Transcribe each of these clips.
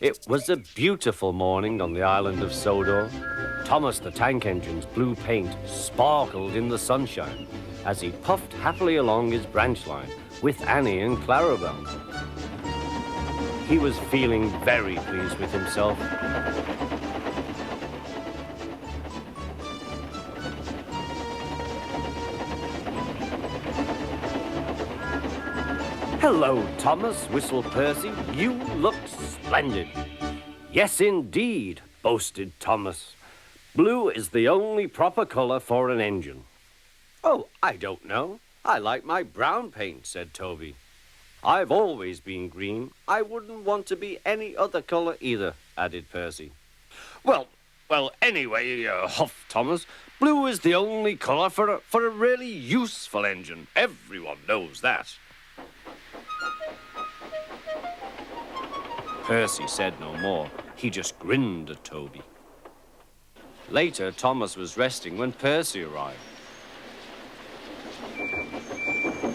It was a beautiful morning on the island of Sodor. Thomas the Tank Engine's blue paint sparkled in the sunshine as he puffed happily along his branch line with Annie and Clarabel. He was feeling very pleased with himself. "Hello, Thomas," whistled Percy. "You look splendid." "Yes, indeed," boasted Thomas. "Blue is the only proper color for an engine." "Oh, I don't know. I like my brown paint," said Toby. "I've always been green. I wouldn't want to be any other color either," added Percy. Well, anyway, huffed Thomas, "blue is the only color for a really useful engine. Everyone knows that." Percy said no more. He just grinned at Toby. Later, Thomas was resting when Percy arrived.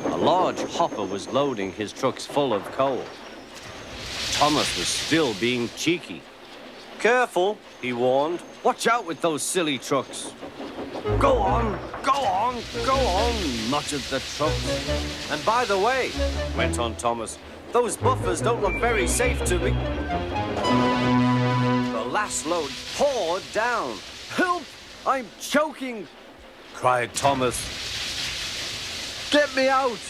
A large hopper was loading his trucks full of coal. Thomas was still being cheeky. "Careful," he warned. "Watch out with those silly trucks." Go on, go on," muttered the trucks. "And by the way," went on Thomas, "those buffers don't look very safe to me." The last load poured down. "Help! I'm choking!" cried Thomas. "Get me out!"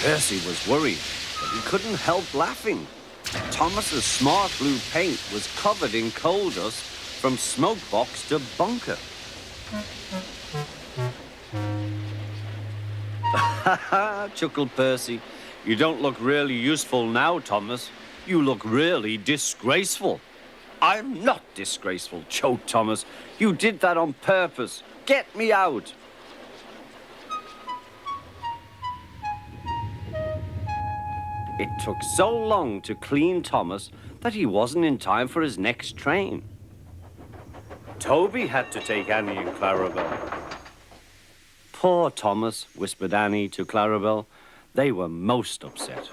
Percy was worried, but he couldn't help laughing. Thomas's smart blue paint was covered in coal dust from smoke box to bunker. "Ha ha," chuckled Percy. "You don't look really useful now, Thomas. You look really disgraceful." "I'm not disgraceful," choked Thomas. "You did that on purpose. Get me out." It took so long to clean Thomas that he wasn't in time for his next train. Toby had to take Annie and Clarabel. "Poor Thomas," whispered Annie to Clarabel. They were most upset.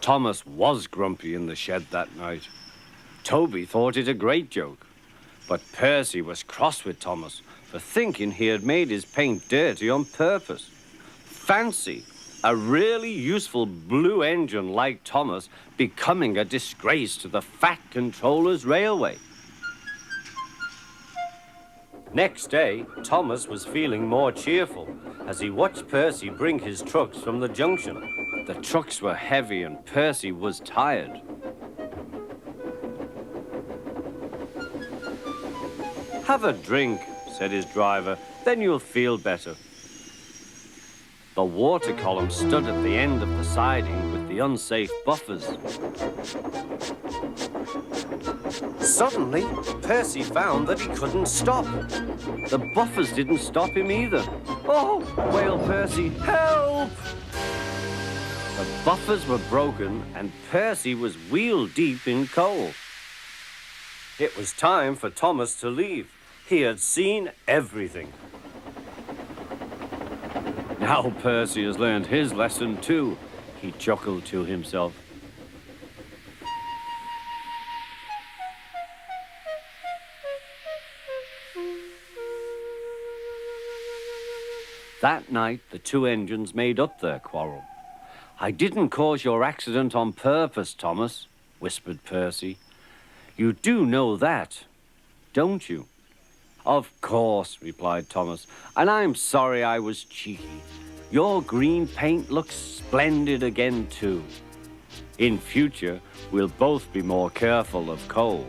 Thomas was grumpy in the shed that night. Toby thought it a great joke, but Percy was cross with Thomas for thinking he had made his paint dirty on purpose. Fancy a really useful blue engine like Thomas becoming a disgrace to the Fat Controller's Railway. Next day, Thomas was feeling more cheerful as he watched Percy bring his trucks from the junction. The trucks were heavy and Percy was tired. "Have a drink," said his driver, "then you'll feel better." The water column stood at the end of the siding with the unsafe buffers. Suddenly, Percy found that he couldn't stop. The buffers didn't stop him either. "Oh," wailed Percy, "help!" The buffers were broken and Percy was wheel-deep in coal. It was time for Thomas to leave. He had seen everything. "Now Percy has learned his lesson too," he chuckled to himself. That night, the two engines made up their quarrel. "I didn't cause your accident on purpose, Thomas," whispered Percy. "You do know that, don't you?" "Of course," replied Thomas, "and I'm sorry I was cheeky. Your green paint looks splendid again, too. In future, we'll both be more careful of coal."